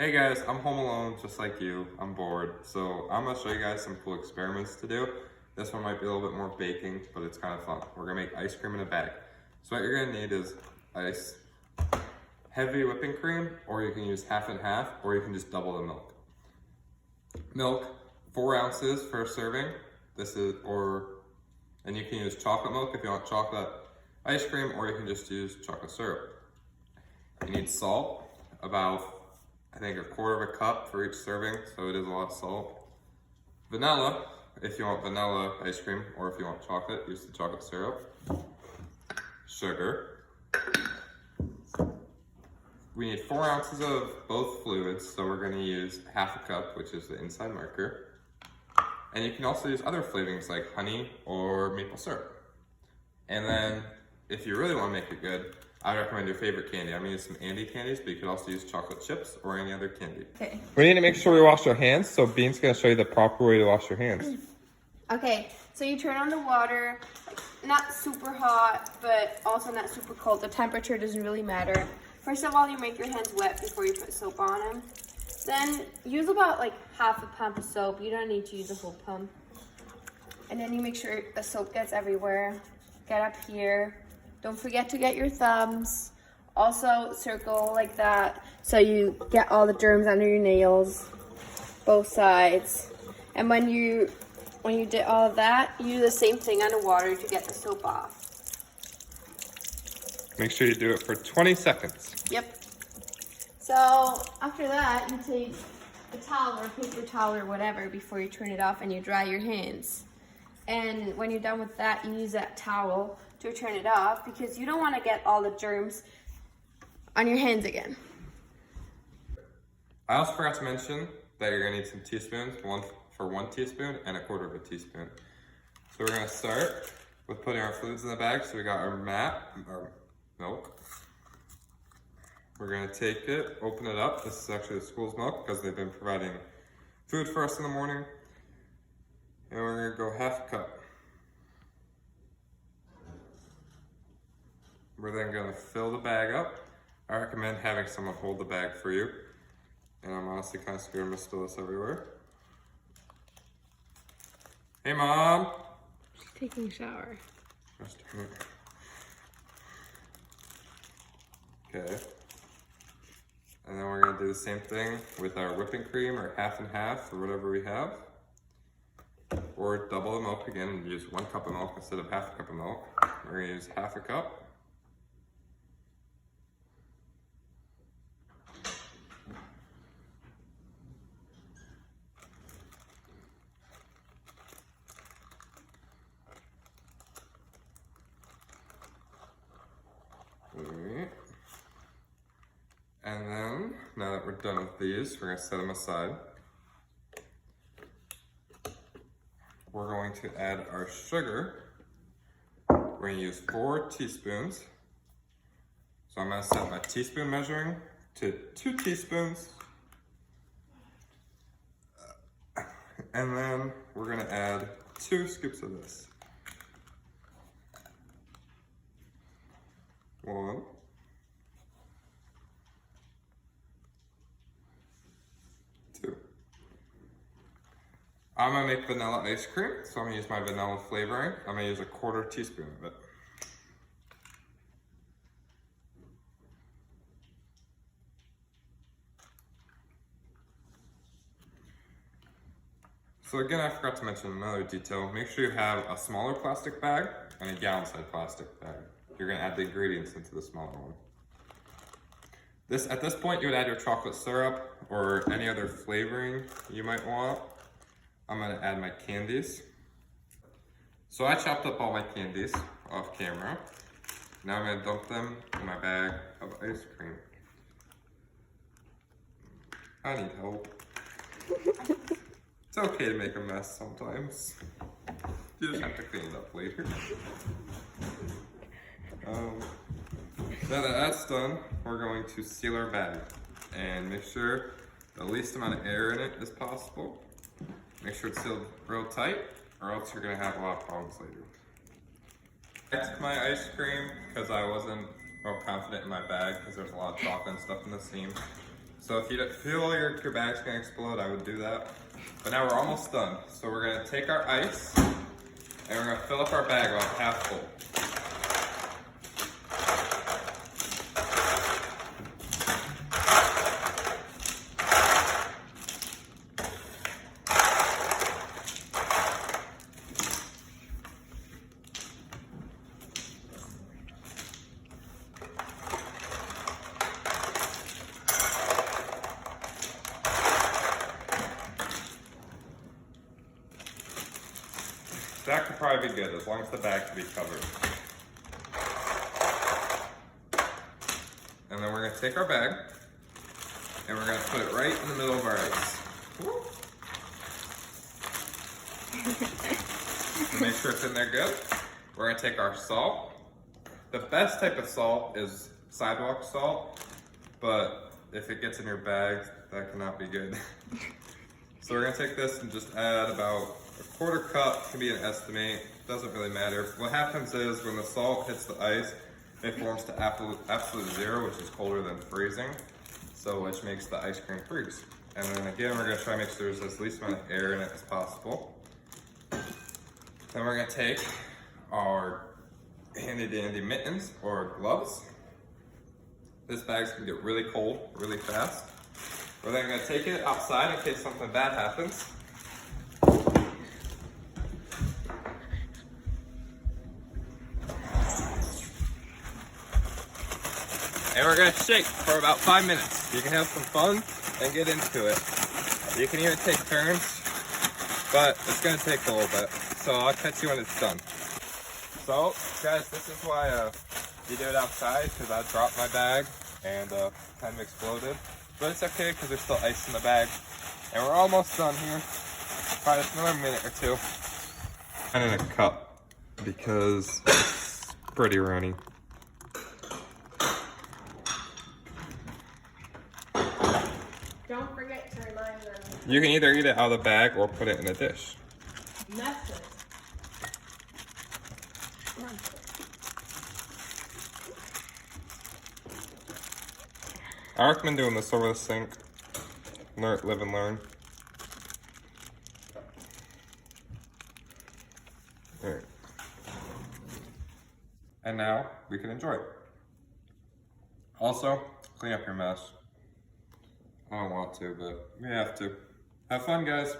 Hey guys, I'm home alone just like you. I'm bored. So I'm gonna show you guys some cool experiments to do. This one might be a little bit more baking, but it's kind of fun. We're gonna make ice cream in a bag. So what you're gonna need is ice, heavy whipping cream, or you can use half and half, or you can just double the milk. Milk, 4 ounces for a serving. And you can use chocolate milk if you want chocolate ice cream, or you can just use chocolate syrup. You need salt, about I think a quarter of a cup for each serving, so it is a lot of salt. Vanilla, if you want vanilla ice cream, or if you want chocolate, use the chocolate syrup. Sugar. We need 4 ounces of both fluids, so we're gonna use half a cup, which is the inside marker. And you can also use other flavorings like honey or maple syrup. And then, if you really wanna make it good, I recommend your favorite candy. I'm gonna use some Andy candies, but you could also use chocolate chips or any other candy. Okay. We need to make sure we wash our hands, so Bean's gonna show you the proper way to wash your hands. Okay, so you turn on the water, like, not super hot, but also not super cold. The temperature doesn't really matter. First of all, you make your hands wet before you put soap on them. Then use about like half a pump of soap. You don't need to use a whole pump. And then you make sure the soap gets everywhere. Get up here. Don't forget to get your thumbs. Also circle like that so you get all the germs under your nails, both sides. And when you did all of that, you do the same thing underwater to get the soap off. Make sure you do it for 20 seconds. Yep. So after that, you take a towel or a paper towel or whatever before you turn it off and you dry your hands. And when you're done with that, you use that towel to turn it off because you don't want to get all the germs on your hands again. I also forgot to mention that you're gonna need some teaspoons, one for 1 teaspoon and a quarter of a teaspoon. So we're gonna start with putting our fluids in the bag. So we got our milk. We're gonna take it, open it up. This is actually the school's milk because they've been providing food for us in the morning. And we're gonna go half a cup. We're then gonna fill the bag up. I recommend having someone hold the bag for you. And I'm honestly kind of scared I'm gonna spill this everywhere. Hey Mom! She's taking a shower. Okay. And then we're gonna do the same thing with our whipping cream, or half and half, or whatever we have. Or double the milk again and use 1 cup of milk instead of half a cup of milk. We're gonna use half a cup. And then, now that we're done with these, we're gonna set them aside. We're going to add our sugar. We're gonna use 4 teaspoons. So I'm gonna set my teaspoon measuring to 2 teaspoons. And then we're gonna add 2 scoops of this. 1. 2. I'm gonna make vanilla ice cream, so I'm gonna use my vanilla flavoring. I'm gonna use a quarter teaspoon of it. So again, I forgot to mention another detail. Make sure you have a smaller plastic bag and a gallon-sized plastic bag. You're gonna add the ingredients into the smaller one. At this point, you would add your chocolate syrup or any other flavoring you might want. I'm gonna add my candies. So I chopped up all my candies off camera. Now I'm gonna dump them in my bag of ice cream. I need help. It's okay to make a mess sometimes. You just have to clean it up later. Now that that's done, we're going to seal our bag and make sure the least amount of air in it as possible. Make sure it's sealed real tight, or else you're gonna have a lot of problems later. I took my ice cream because I wasn't real confident in my bag because there's a lot of chocolate and stuff in the seam. So if you don't feel your bag's gonna explode, I would do that. But now we're almost done. So we're gonna take our ice and we're gonna fill up our bag about half full. That could probably be good as long as the bag can be covered. And then we're gonna take our bag and we're gonna put it right in the middle of our ice. To make sure it's in there good, we're gonna take our salt. The best type of salt is sidewalk salt, but if it gets in your bag, that cannot be good. So we're gonna take this and just add about a quarter cup, can be an estimate, doesn't really matter. What happens is when the salt hits the ice, it forms to absolute zero, which is colder than freezing, so which makes the ice cream freeze. And then again, we're gonna try to make sure there's as least amount of air in it as possible. Then we're gonna take our handy dandy mittens or gloves. This bag's gonna get really cold really fast. We're then gonna take it outside in case something bad happens. And we're gonna shake for about 5 minutes. You can have some fun and get into it. You can even take turns, but it's gonna take a little bit. So I'll catch you when it's done. So guys, this is why you do it outside, because I dropped my bag and kind of exploded. But it's okay because there's still ice in the bag. And we're almost done here. Probably just another minute or two. And in a cup because it's pretty runny. Don't forget to remind them. You can either eat it out of the bag or put it in a dish. Method. I recommend doing this over the sink. Live and learn. Alright. And now we can enjoy it. Also, clean up your mess. I don't want to, but we have to. Have fun, guys.